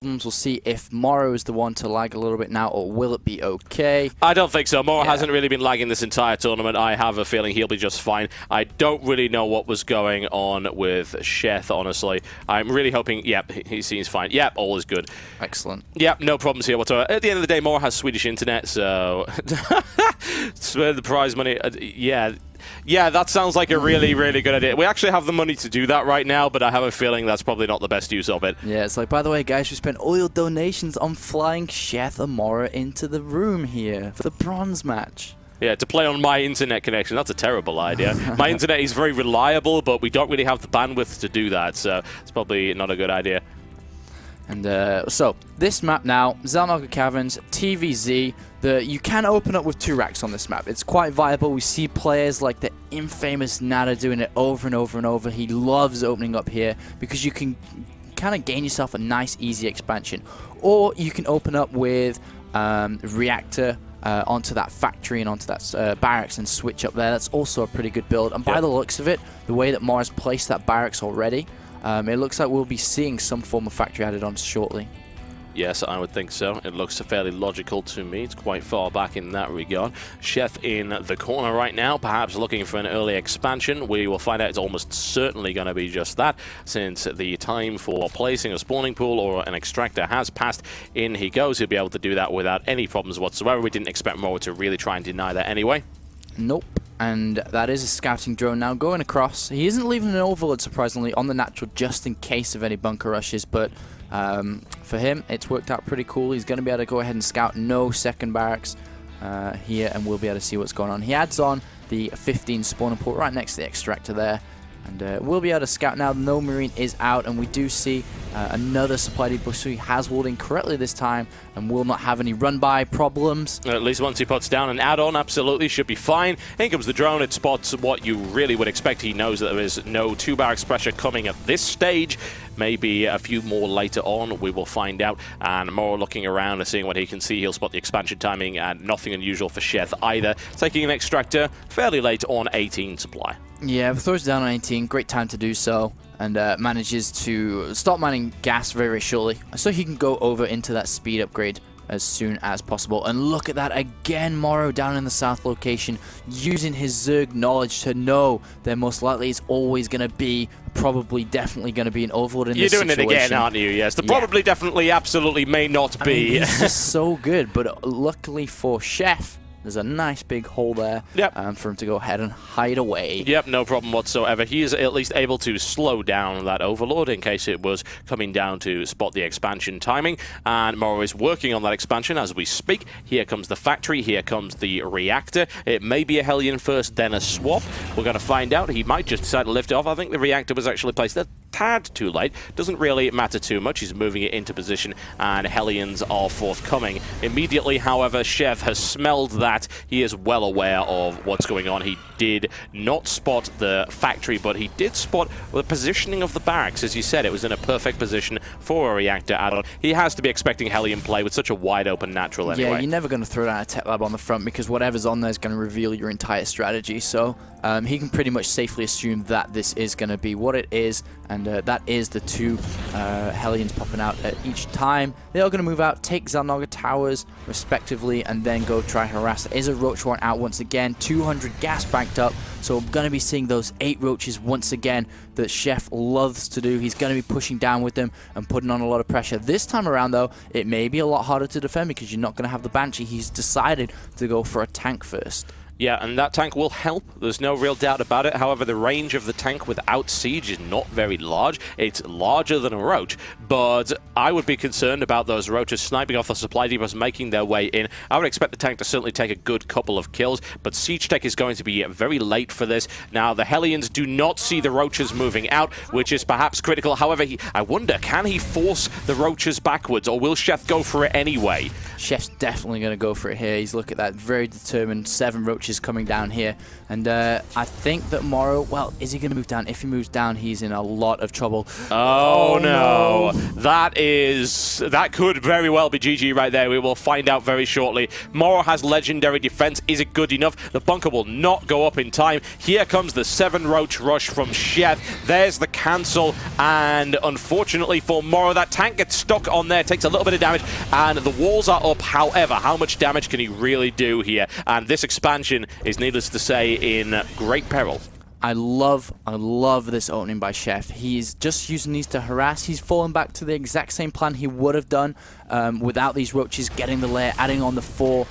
We'll see if MorroW is the one to lag a little bit now, or will it be okay? I don't think so. MorroW hasn't really been lagging this entire tournament. I have a feeling he'll be just fine. I don't really know what was going on with Sheth, honestly. I'm really hoping, yep, he seems fine. Yep, all is good. Excellent. Yep, no problems here whatsoever. At the end of the day, MorroW has Swedish internet, so spend the prize money. Yeah, that sounds like a really, really good idea. We actually have the money to do that right now, but I have a feeling that's probably not the best use of it. Yeah, it's like, by the way, guys, we spent all your donations on flying Sheth and MorroW into the room here for the bronze match. Yeah, to play on my internet connection, that's a terrible idea. My internet is very reliable, but we don't really have the bandwidth to do that, so it's probably not a good idea. And so, this map now, Xel'Naga Caverns, TVZ, you can open up with 2 racks on this map. It's quite viable. We see players like the infamous Nada doing it over and over and over. He loves opening up here because you can kind of gain yourself a nice, easy expansion. Or you can open up with Reactor onto that factory and onto that barracks and switch up there. That's also a pretty good build. And by the looks of it, the way that MorroW's placed that barracks already, it looks like we'll be seeing some form of factory added on shortly. Yes, I would think so. It looks fairly logical to me. It's quite far back in that regard. Sheth in the corner right now, perhaps looking for an early expansion. We will find out it's almost certainly going to be just that, since the time for placing a spawning pool or an extractor has passed. In he goes. He'll be able to do that without any problems whatsoever. We didn't expect MorroW to really try and deny that anyway. Nope. And that is a scouting drone now going across. He isn't leaving an overload, surprisingly, on the natural just in case of any bunker rushes, but for him, it's worked out pretty cool. He's going to be able to go ahead and scout no second barracks here, and we'll be able to see what's going on. He adds on the 15 spawner port right next to the extractor there, and we'll be able to scout now. No Marine is out, and we do see another supply depot, so he has walled in correctly this time and will not have any run-by problems. At least once he puts down an add-on, absolutely, should be fine. In comes the drone. It spots what you really would expect. He knows that there is no 2 barracks pressure coming at this stage. Maybe a few more later on, we will find out. And MorroW looking around and seeing what he can see. He'll spot the expansion timing, and nothing unusual for Sheth either. Taking an extractor fairly late on 18 supply. Yeah, throws down on 18, great time to do so, and manages to stop mining gas very, very shortly, so he can go over into that speed upgrade as soon as possible. And look at that again, MorroW down in the south location, using his Zerg knowledge to know there most likely is always going to be, probably definitely going to be an overload in this situation. You're doing it again, aren't you? Yes, the probably, definitely, absolutely may not be. I mean, he's just so good, but luckily for Sheth, there's a nice big hole there for him to go ahead and hide away. Yep, no problem whatsoever. He is at least able to slow down that overlord in case it was coming down to spot the expansion timing. And MorroW is working on that expansion as we speak. Here comes the factory. Here comes the reactor. It may be a Hellion first, then a swap. We're going to find out. He might just decide to lift it off. I think the reactor was actually placed a tad too late. Doesn't really matter too much. He's moving it into position, and Hellions are forthcoming. Immediately, however, Sheth has smelled that. He is well aware of what's going on. He did not spot the factory, but he did spot the positioning of the barracks. As you said, it was in a perfect position for a reactor add-on. He has to be expecting Hellion play with such a wide-open natural anyway. Yeah, you're never going to throw down a tech lab on the front because whatever's on there is going to reveal your entire strategy. So he can pretty much safely assume that this is going to be what it is, and that is the 2 Hellions popping out at each time. They are going to move out, take Xel'Naga Towers respectively, and then go try harass. There is a Roach Warrant out once again, 200 gas banked up, so we're going to be seeing those 8 Roaches once again that Sheth loves to do. He's going to be pushing down with them and putting on a lot of pressure. This time around, though, it may be a lot harder to defend because you're not going to have the Banshee. He's decided to go for a tank first. Yeah, and that tank will help. There's no real doubt about it. However, the range of the tank without siege is not very large. It's larger than a Roach, but I would be concerned about those Roaches sniping off the supply depots, making their way in. I would expect the tank to certainly take a good couple of kills, but siege tech is going to be very late for this. Now, the Hellions do not see the Roaches moving out, which is perhaps critical. However, I wonder, can he force the Roaches backwards, or will Sheth go for it anyway? Sheth's definitely going to go for it here. He's look at that, very determined. 7 Roaches coming down here, and I think that MorroW, well, is he going to move down? If he moves down, he's in a lot of trouble. Oh no. that could very well be GG right there. We will find out very shortly. MorroW has legendary defense. Is it good enough? The bunker will not go up in time. Here comes the 7-roach rush from Sheth. There's the cancel, and unfortunately for MorroW, that tank gets stuck on there, takes a little bit of damage, and the walls are up. However, how much damage can he really do here? And this expansion is, needless to say, in great peril. I love this opening by Sheth. He's just using these to harass. He's fallen back to the exact same plan he would have done without these roaches, getting the lair, adding on the 4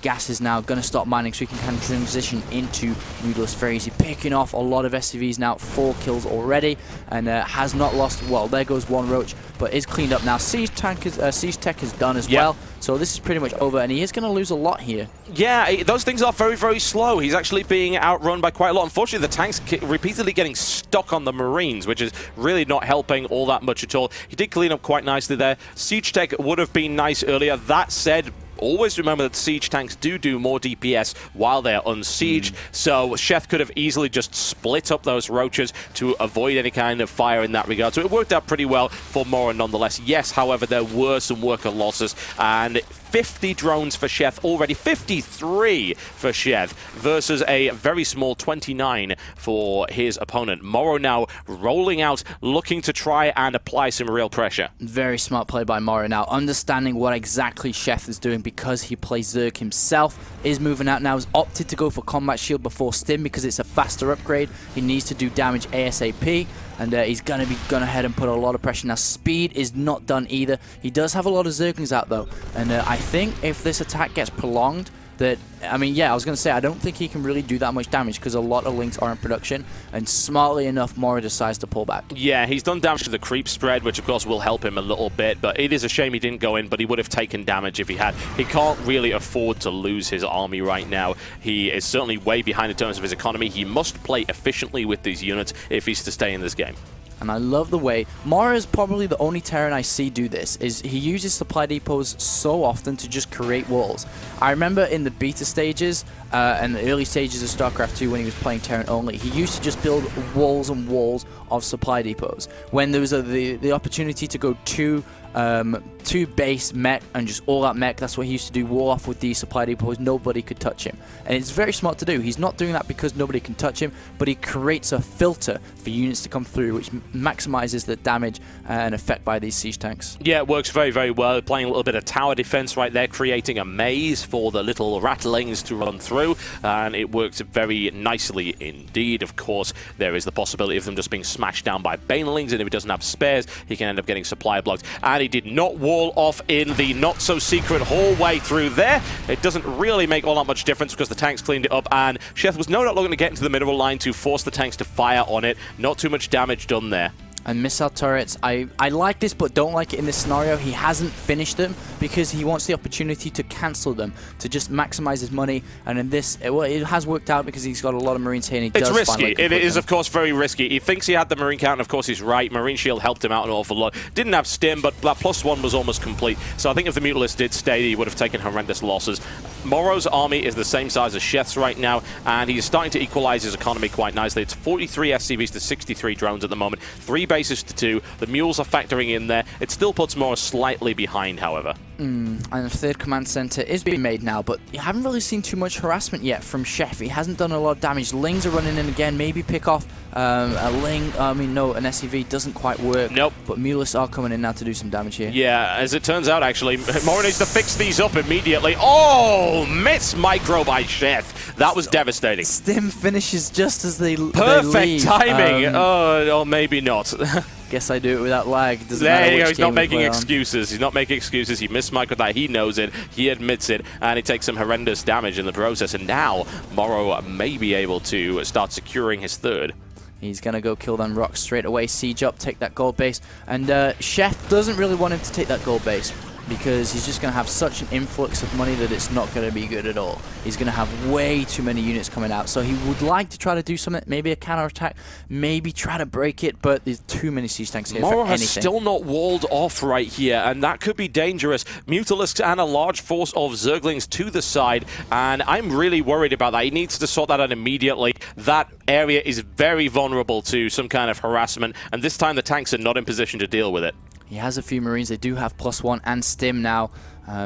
gases now, going to stop mining so he can kind of transition into Moodless very easy, picking off a lot of SCVs now, 4 kills already, and has not lost, well, there goes 1 roach, but is cleaned up now. Siege Tech is done as well, so this is pretty much over, and he is going to lose a lot here. Yeah, those things are very, very slow. He's actually being outrun by quite a lot. Unfortunately, the tank's repeatedly getting stuck on the Marines, which is really not helping all that much at all. He did clean up quite nicely there. Siege Tech would have been nice earlier. That said, always remember that siege tanks do more DPS while they're unsieged, so Sheth could have easily just split up those roaches to avoid any kind of fire in that regard. So it worked out pretty well for MorroW nonetheless. Yes, however, there were some worker losses, and 50 drones for Sheth already, 53 for Sheth versus a very small 29 for his opponent. MorroW now rolling out, looking to try and apply some real pressure. Very smart play by MorroW now, understanding what exactly Sheth is doing because he plays Zerg himself, is moving out now, has opted to go for Combat Shield before Stim because it's a faster upgrade. He needs to do damage ASAP. And he's going ahead and put a lot of pressure. Now, speed is not done either. He does have a lot of Zerglings out, though. And I think if this attack gets prolonged, that, I mean, yeah, I was going to say, I don't think he can really do that much damage because a lot of links are in production. And smartly enough, MorroW decides to pull back. Yeah, he's done damage to the creep spread, which, of course, will help him a little bit. But it is a shame he didn't go in, but he would have taken damage if he had. He can't really afford to lose his army right now. He is certainly way behind in terms of his economy. He must play efficiently with these units if he's to stay in this game. And I love the way MorroW is probably the only Terran I see do this. Is he uses supply depots so often to just create walls. I remember in the beta stages and the early stages of Starcraft 2 when he was playing Terran only, he used to just build walls and walls of supply depots. When there was the opportunity to go to base mech and just all that mech, that's what he used to do, wall off with these supply depots. Nobody could touch him, and it's very smart to do. He's not doing that because nobody can touch him, but he creates a filter for units to come through, which maximizes the damage and effect by these siege tanks. Yeah, it works very, very well. Playing a little bit of tower defense right there, creating a maze for the little rattlings to run through, and it works very nicely indeed. Of course, there is the possibility of them just being smashed down by banelings, and if he doesn't have spares, he can end up getting supply blocked. And he did not wall off in the not-so-secret hallway through there. It doesn't really make all that much difference because the tanks cleaned it up, and Sheth was not looking to get into the mineral line to force the tanks to fire on it. Not too much damage done there. And missile turrets, I like this but don't like it in this scenario. He hasn't finished them because he wants the opportunity to cancel them, to just maximize his money. And in this, it has worked out because he's got a lot of Marines here and he does It's risky. It is, them. of course, very risky. He thinks he had the Marine count, and of course he's right. Marine Shield helped him out an awful lot. Didn't have Stim, but that +1 was almost complete. So I think if the Mutalisk did stay, he would have taken horrendous losses. MorroW's army is the same size as Sheth's right now, and he's starting to equalize his economy quite nicely. It's 43 SCVs to 63 drones at the moment, 3 bases to 2. The mules are factoring in there. It still puts MorroW slightly behind, however. And the third command center is being made now, but you haven't really seen too much harassment yet from Sheth. He hasn't done a lot of damage. Lings are running in again, maybe pick off a Ling. No, an SCV doesn't quite work. Nope. But Mulis are coming in now to do some damage here. Yeah, as it turns out, actually, MorroW needs to fix these up immediately. Oh, miss micro by Sheth. That was devastating. Stim finishes just as they Perfect timing. Or maybe not. Guess I do it without lag. Doesn't there matter you which go. He's not game we making play on. excuses. He's not making excuses. He missed Mike with that. He knows it. He admits it. And he takes some horrendous damage in the process. And now MorroW may be able to start securing his third. He's going to go kill them rocks straight away, siege up, take that gold base. And Sheth doesn't really want him to take that gold base because he's just going to have such an influx of money that it's not going to be good at all. He's going to have way too many units coming out. So he would like to try to do something, maybe a counterattack, maybe try to break it, but there's too many siege tanks here MorroW for has anything. still not walled off right here, and that could be dangerous. Mutalisks and a large force of Zerglings to the side, and I'm really worried about that. He needs to sort that out immediately. That area is very vulnerable to some kind of harassment, and this time the tanks are not in position to deal with it. He has a few Marines. They do have +1 and Stim now.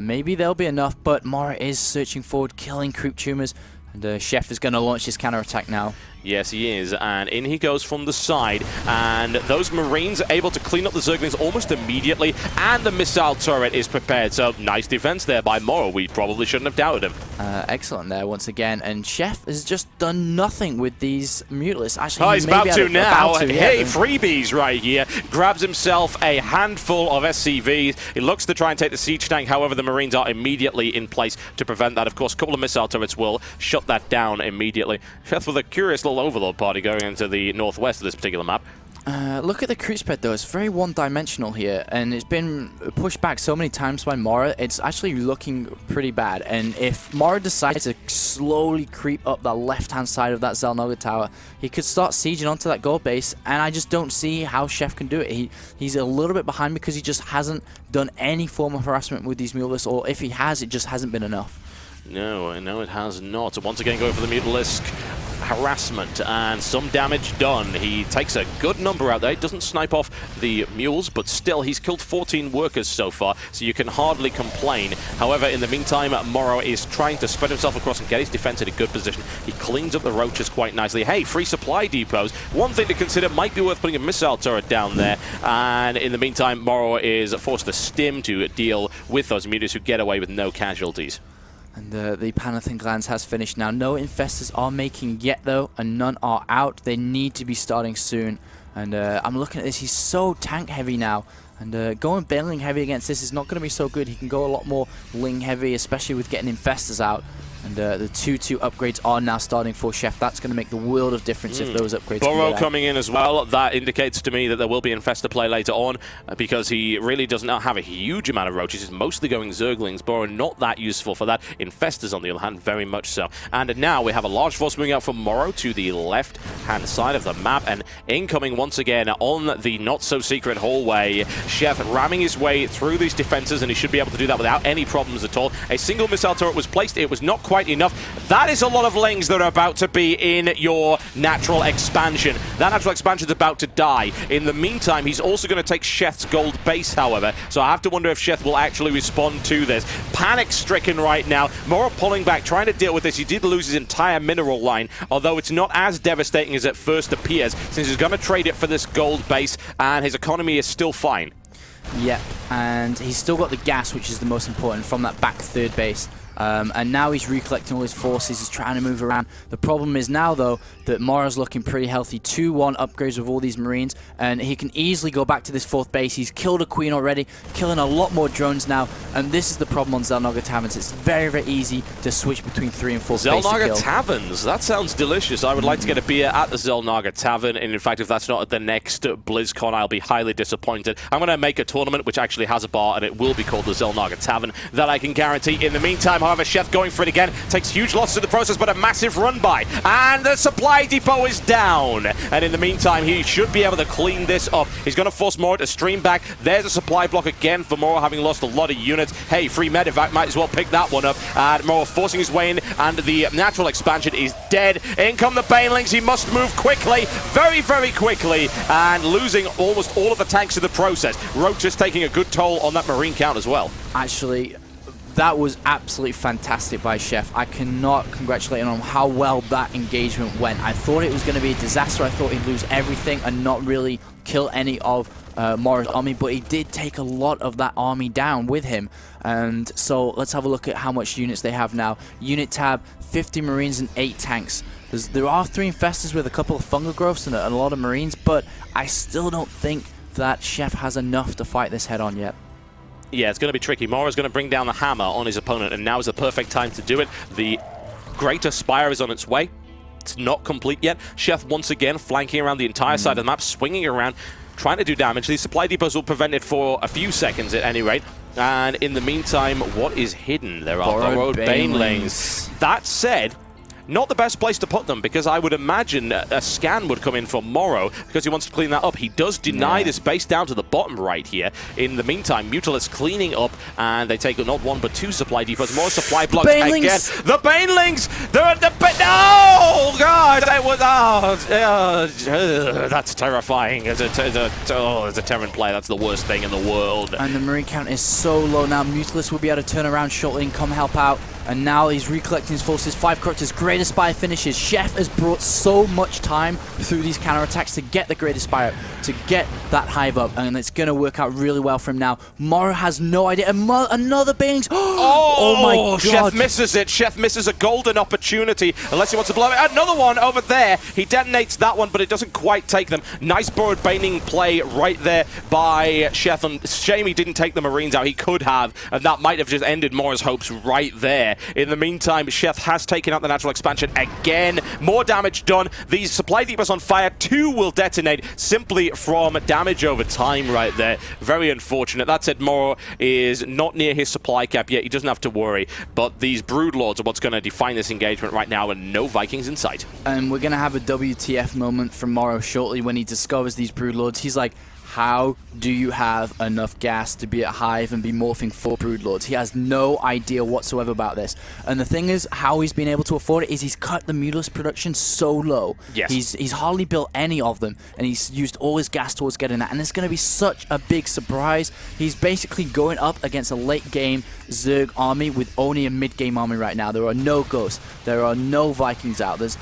Maybe they'll be enough, but MorroW is searching forward, killing creep tumors. And Sheth is going to launch his counter-attack now. Yes, he is, and in he goes from the side, and those Marines are able to clean up the Zerglings almost immediately, and the missile turret is prepared, so nice defense there by MorroW. We probably shouldn't have doubted him. Excellent there once again, and Sheth has just done nothing with these Mutalisks. Actually, he's about to now. Hey, yeah. freebies right here. Grabs himself a handful of SCVs. He looks to try and take the siege tank, however, the Marines are immediately in place to prevent that. Of course, a couple of missile turrets will shut that down immediately. Sheth with a curious little overlord party going into the northwest of this particular map. Look at the creep spread though, it's very one-dimensional here, and it's been pushed back so many times by MorroW, it's actually looking pretty bad. And if MorroW decides to slowly creep up the left-hand side of that Xel'Naga tower, he could start sieging onto that gold base, and I just don't see how Sheth can do it. He's a little bit behind because he just hasn't done any form of harassment with these Mutalisks, or if he has, it just hasn't been enough. No, it has not. Once again, going for the Mutalisk harassment and some damage done. He takes a good number out there. He doesn't snipe off the mules, but still, he's killed 14 workers so far, so you can hardly complain. However, in the meantime, MorroW is trying to spread himself across and get his defense in a good position. He cleans up the roaches quite nicely. Hey, free supply depots. One thing to consider, might be worth putting a missile turret down there. And in the meantime, MorroW is forced to stim to deal with those mutants who get away with no casualties. And the Panathen Glands has finished now. No infestors are making yet though, and none are out. They need to be starting soon. And I'm looking at this, he's so tank heavy now. And going Baneling heavy against this is not going to be so good. He can go a lot more Ling heavy, especially with getting infestors out. And the 2-2 upgrades are now starting for Sheth. That's going to make the world of difference if those upgrades MorroW coming in as well. That indicates to me that there will be infestor play later on because he really does not have a huge amount of roaches. He's mostly going Zerglings. MorroW not that useful for that. Infestors, on the other hand, very much so. And now we have a large force moving out from MorroW to the left-hand side of the map. And incoming once again on the not-so-secret hallway. Sheth ramming his way through these defenses, and he should be able to do that without any problems at all. A single missile turret was placed. It was not quite enough. That is a lot of Lings that are about to be in your natural expansion. That natural expansion is about to die. In the meantime, he's also going to take Sheth's gold base, however, so I have to wonder if Sheth will actually respond to this. Panic-stricken right now. MorroW pulling back, trying to deal with this. He did lose his entire mineral line, although it's not as devastating as it first appears, since he's going to trade it for this gold base, and his economy is still fine. Yeah, and he's still got the gas, which is the most important, from that back third base. And now he's recollecting all his forces, he's trying to move around. The problem is now, though, that MorroW's looking pretty healthy. 2-1 upgrades with all these Marines, and he can easily go back to this fourth base. He's killed a Queen already, killing a lot more drones now, and this is the problem on Xel'Naga Taverns. It's very, very easy to switch between 3 and 4 base to kill. Xel'Naga Taverns, that sounds delicious. I would like to get a beer at the Xel'Naga Tavern, and in fact, if that's not at the next BlizzCon, I'll be highly disappointed. I'm going to make a tournament which actually has a bar, and it will be called the Xel'Naga Tavern. That I can guarantee. In the meantime, however, Sheth going for it again, takes huge losses in the process, but a massive run by, and the supply depot is down. And in the meantime, he should be able to clean this up. He's going to force MorroW to stream back. There's a supply block again for MorroW, having lost a lot of units. Hey, free medevac, might as well pick that one up. And MorroW forcing his way in, and the natural expansion is dead. In come the Banelings. He must move quickly, very, very quickly, and losing almost all of the tanks in the process. Roach is taking a good toll on that Marine count as well. Actually, that was absolutely fantastic by Sheth. I cannot congratulate him on how well that engagement went. I thought it was going to be a disaster. I thought he'd lose everything and not really kill any of MorroW's army, but he did take a lot of that army down with him. And so let's have a look at how much units they have now. Unit tab, 50 Marines and 8 tanks. There are 3 infestors with a couple of fungal growths and a lot of Marines, but I still don't think that Sheth has enough to fight this head on yet. Yeah, it's going to be tricky. MorroW's going to bring down the hammer on his opponent, and now is the perfect time to do it. The Greater Spire is on its way. It's not complete yet. Sheth once again flanking around the entire side of the map, swinging around, trying to do damage. These supply depots will prevent it for a few seconds at any rate. And in the meantime, what is hidden? There are borrowed Banelings. That said, not the best place to put them, because I would imagine a scan would come in for MorroW because he wants to clean that up. He does deny this base down to the bottom right here. In the meantime, Mutalisk cleaning up, and they take not one but two supply depots. More supply blocks again. The Banelings! They're at the oh god! That was that's terrifying. As a Terran player, that's the worst thing in the world. And the Marine count is so low now. Mutalisk will be able to turn around shortly and come help out. And now he's recollecting his forces. 5 characters, Greater Spire finishes. Sheth has brought so much time through these counterattacks to get the Greater Spire, to get that hive up, and it's going to work out really well for him now. MorroW has no idea. Another Banelings. Oh my god. Sheth misses it. Sheth misses a golden opportunity, unless he wants to blow it. Another one over there. He detonates that one, but it doesn't quite take them. Nice borrowed Baning play right there by Sheth. And shame he didn't take the Marines out. He could have, and that might have just ended MorroW's hopes right there. In the meantime, Sheth has taken out the natural expansion again. More damage done. These supply depots on fire. 2 will detonate simply from damage over time right there. Very unfortunate. That said, MorroW is not near his supply cap yet. He doesn't have to worry. But these Broodlords are what's going to define this engagement right now, and no Vikings in sight. And we're going to have a WTF moment from MorroW shortly when he discovers these Broodlords. He's like, how do you have enough gas to be at Hive and be morphing 4 Broodlords? He has no idea whatsoever about this. And the thing is, how he's been able to afford it is he's cut the Mutalisk production so low. Yes. He's hardly built any of them, and he's used all his gas towards getting that. And it's going to be such a big surprise. He's basically going up against a late-game Zerg army with only a mid-game army right now. There are no ghosts. There are no Vikings out. There's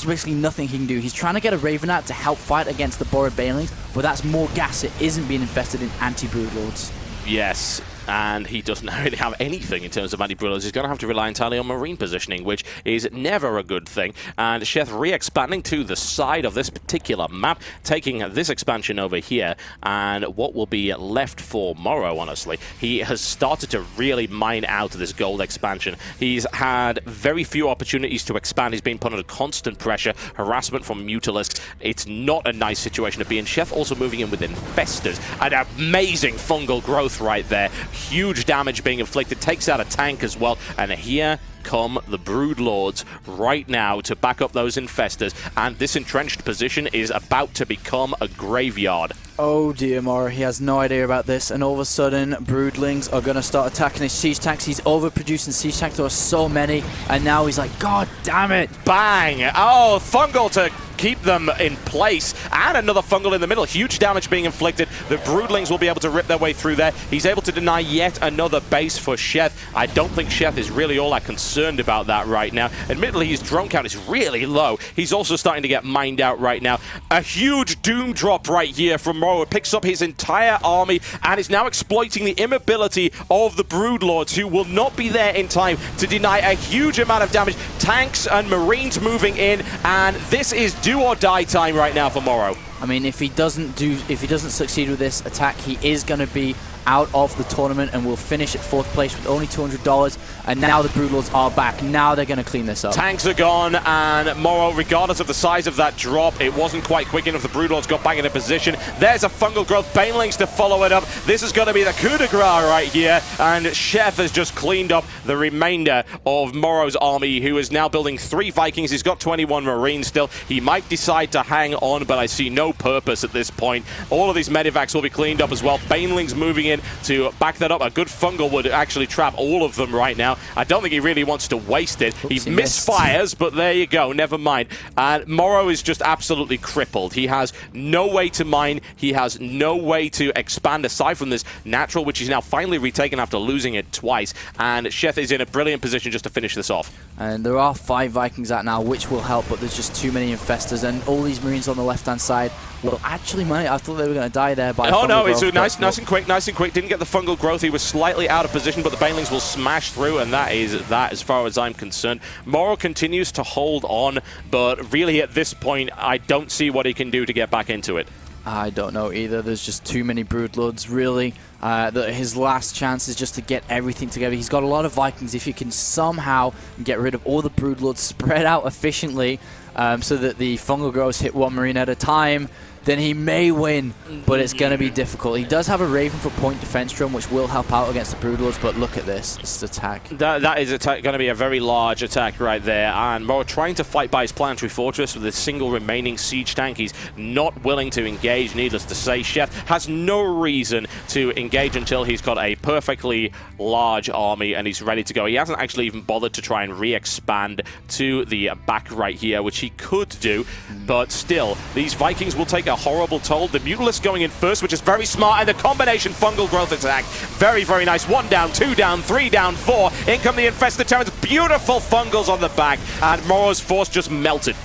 basically nothing he can do. He's trying to get a Raven out to help fight against the borrowed Banelings, but that's more gas that isn't being invested in anti-Broodlords. Yes. And he doesn't really have anything in terms of anti-Broodlords. He's going to have to rely entirely on Marine positioning, which is never a good thing. And Sheth re-expanding to the side of this particular map, taking this expansion over here, and what will be left for MorroW, honestly. He has started to really mine out this gold expansion. He's had very few opportunities to expand. He's been put under constant pressure, harassment from Mutalisks. It's not a nice situation to be in. Sheth also moving in with Infestors. An amazing fungal growth right there. Huge damage being inflicted, takes out a tank as well, and here come the Broodlords right now to back up those Infestors, and this entrenched position is about to become a graveyard. Oh dear, MorroW, he has no idea about this, and all of a sudden, Broodlings are going to start attacking his siege tanks. He's overproducing siege tanks, there are so many, and now he's like, god damn it! Bang! Oh, fungal to keep them in place, and another fungal in the middle. Huge damage being inflicted. The Broodlings will be able to rip their way through there. He's able to deny yet another base for Sheth. I don't think Sheth is really all that concerned about that right now. Admittedly, his drone count is really low. He's also starting to get mined out right now. A huge doom drop right here from MorroW. It picks up his entire army and is now exploiting the immobility of the Broodlords, who will not be there in time to deny a huge amount of damage. Tanks and Marines moving in, and this is do or die time right now for MorroW. I mean, if he doesn't succeed with this attack, he is going to be out of the tournament and will finish at 4th place with only $200. And now the Broodlords are back. Now they're going to clean this up. Tanks are gone, and MorroW, regardless of the size of that drop, it wasn't quite quick enough. The Broodlords got back into position. There's a fungal growth. Banelings to follow it up. This is going to be the coup de grace right here, and Sheth has just cleaned up the remainder of MorroW's army, who is now building 3 Vikings. He's got 21 Marines still. He might decide to hang on, but I see no purpose at this point. All of these medivacs will be cleaned up as well. Banelings moving in to back that up. A good fungal would actually trap all of them right now. I don't think he really wants to waste it. Oops, he misfires, but there you go. Never mind. And MorroW is just absolutely crippled. He has no way to mine. He has no way to expand aside from this natural, which he's now finally retaken after losing it twice. And Sheth is in a brilliant position just to finish this off. And there are 5 Vikings out now, which will help, but there's just too many Infestors, and all these Marines on the left-hand side will actually I thought they were going to die there by oh no, growth, it's nice and quick. Didn't get the fungal growth. He was slightly out of position, but the Banelings will smash through, and that is that as far as I'm concerned. MorroW continues to hold on, but really at this point, I don't see what he can do to get back into it. I don't know either. There's just too many Broodlords, really. His last chance is just to get everything together. He's got a lot of Vikings. If you can somehow get rid of all the Broodlords, spread out efficiently so that the fungal growers hit 1 Marine at a time, then he may win, but it's going to be difficult. He does have a Raven for point defense drone, which will help out against the Broodlords, but look at this. This attack. That is going to be a very large attack right there, and MorroW trying to fight by his planetary fortress with a single remaining siege tank. He's not willing to engage, needless to say. Sheth has no reason to engage until he's got a perfectly large army and he's ready to go. He hasn't actually even bothered to try and re-expand to the back right here, which he could do, but still, these Vikings will take a horrible toll. The Mutalisk going in first, which is very smart, and the combination fungal growth attack, very, very nice. 1 down, 2 down, 3 down, 4. In come the infested Terrans. Beautiful fungals on the back, and MorroW's force just melted.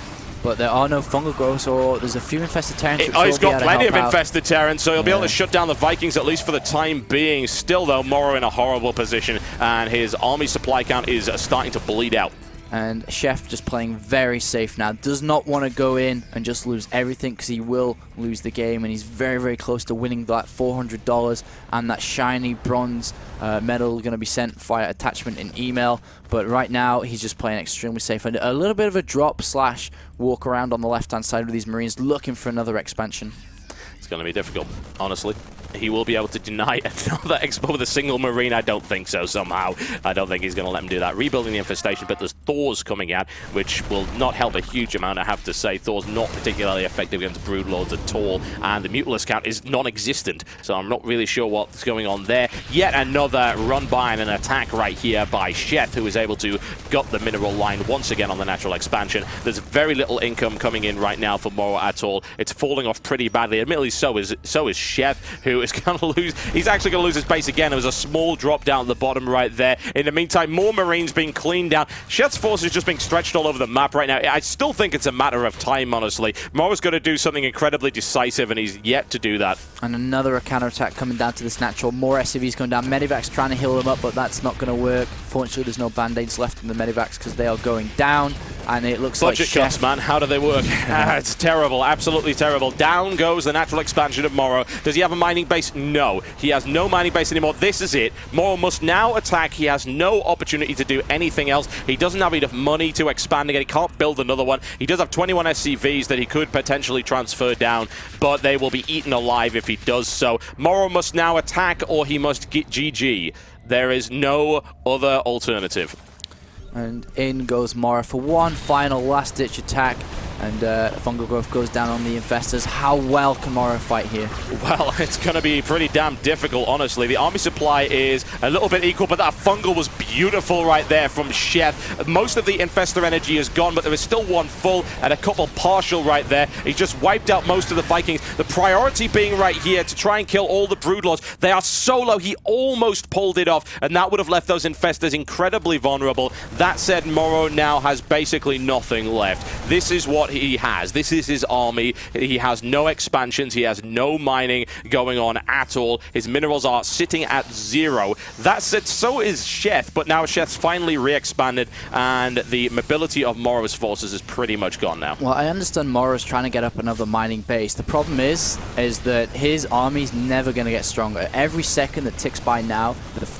But there are no fungal growths, or there's a few infested Terrans. He's got plenty of infested Terrans, so he'll be able to shut down the Vikings, at least for the time being. Still, though, MorroW in a horrible position, and his army supply count is starting to bleed out. And Sheth just playing very safe now. Does not want to go in and just lose everything, because he will lose the game, and he's very, very close to winning that $400 and that shiny bronze medal going to be sent via attachment in email. But right now, he's just playing extremely safe. And a little bit of a drop slash walk around on the left-hand side of these Marines, looking for another expansion. It's going to be difficult, honestly. He will be able to deny another expo with a single Marine. I don't think so, somehow. I don't think he's going to let him do that. Rebuilding the infestation, but there's Thors coming out, which will not help a huge amount, I have to say. Thor's not particularly effective against Broodlords at all, and the Mutalisk count is non-existent, so I'm not really sure what's going on there. Yet another run by and an attack right here by Sheth, who is able to gut the mineral line once again on the natural expansion. There's very little income coming in right now for MorroW at all. It's falling off pretty badly. Admittedly, so is Sheth, who is going to lose. He's actually going to lose his base again. There was a small drop down at the bottom right there. In the meantime, more Marines being cleaned down. Sheth's force is just being stretched all over the map right now. I still think it's a matter of time, honestly. MorroW's going to do something incredibly decisive, and he's yet to do that. And another counterattack coming down to this natural. More SCVs going down. Medivacs trying to heal them up, but that's not going to work. Fortunately, there's no band-aids left in the Medivacs because they are going down. And it looks like budget cuts, man. How do they work? It's terrible. Absolutely terrible. Down goes the natural expansion of MorroW. Does he have a mining base? No. He has no mining base anymore. This is it. MorroW must now attack. He has no opportunity to do anything else. He doesn't have enough money to expand again. He can't build another one. He does have 21 SCVs that he could potentially transfer down, but they will be eaten alive if he does so. MorroW must now attack, or he must get GG. There is no other alternative. And in goes MorroW for one final last-ditch attack. And fungal growth goes down on the infestors. How well can MorroW fight here? Well, it's going to be pretty damn difficult, honestly. The army supply is a little bit equal, but that fungal was beautiful right there from Sheth. Most of the infestor energy is gone, but there is still one full and a couple partial right there. He just wiped out most of the Vikings. The priority being right here to try and kill all the Broodlords. They are so low, he almost pulled it off, and that would have left those infestors incredibly vulnerable. That said, MorroW now has basically nothing left. This is what he has. This is his army. He has no expansions. He has no mining going on at all. His minerals are sitting at 0. That said, so is Sheth, but now Sheth's finally re-expanded, and the mobility of MorroW's forces is pretty much gone now. Well, I understand MorroW's trying to get up another mining base. The problem is that his army's never going to get stronger. Every second that ticks by now,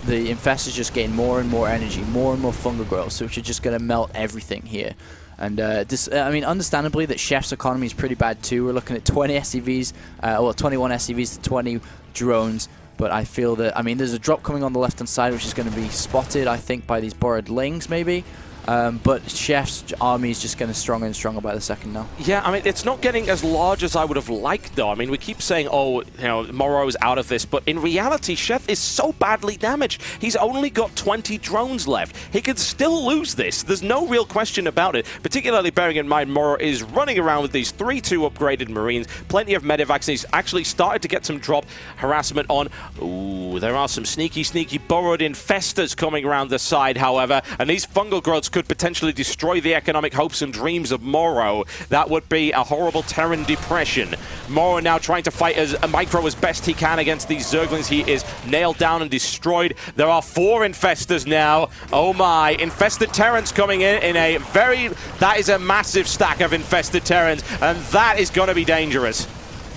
the infestors just gain more and more energy, more and more fungal growth, so which are just going to melt everything here. And I mean, understandably, that Sheth's economy is pretty bad too. We're looking at 20 SCVs, well, 21 SCVs to 20 drones. But I feel that, I mean, there's a drop coming on the left-hand side, which is going to be spotted, I think, by these borrowed lings, maybe. But Sheth's army is just getting stronger and stronger by the second now. Yeah, I mean, it's not getting as large as I would have liked, though. I mean, we keep saying, oh, you know, MorroW's out of this, but in reality, Sheth is so badly damaged. He's only got 20 drones left. He could still lose this. There's no real question about it, particularly bearing in mind MorroW is running around with these 3-2 upgraded Marines, plenty of medivacs, and he's actually started to get some drop harassment on. Ooh, there are some sneaky burrowed infestors coming around the side, however, and these fungal growths could potentially destroy the economic hopes and dreams of MorroW. That would be a horrible Terran depression. MorroW now trying to fight as a micro as best he can against these Zerglings. He is nailed down and destroyed. There are 4 infestors now. Oh my, infested Terrans coming in a very, that is a massive stack of infested Terrans, and that is going to be dangerous.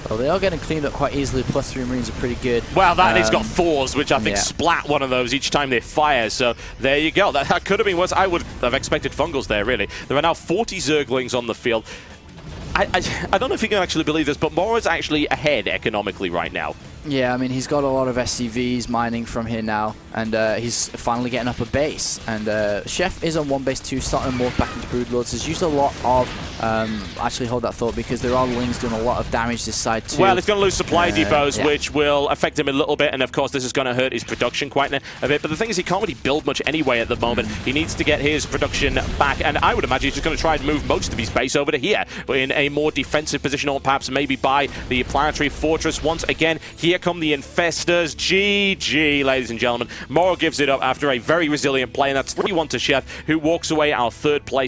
Well, they are getting cleaned up quite easily. +3 Marines are pretty good. Well, that has got Thors, which I think splat one of those each time they fire. So there you go. That could have been worse. I would have expected fungals there, really. There are now 40 Zerglings on the field. I don't know if you can actually believe this, but MorroW is actually ahead economically right now. Yeah, I mean, he's got a lot of SCVs mining from here now, and he's finally getting up a base. And Sheth is on one base too, starting to morph back into Broodlords. Has used a lot of... actually, hold that thought, because there are Lings doing a lot of damage this side too. Well, he's going to lose supply depots, yeah. which will affect him a little bit, and of course this is going to hurt his production quite a bit. But the thing is, he can't really build much anyway at the moment. He needs to get his production back, and I would imagine he's just going to try and move most of his base over to here, in a more defensive position, or perhaps maybe by the planetary fortress once again. Here come the Infestors. GG, ladies and gentlemen. MorroW gives it up after a very resilient play, and that's 3-1 to Sheth, who walks away our third place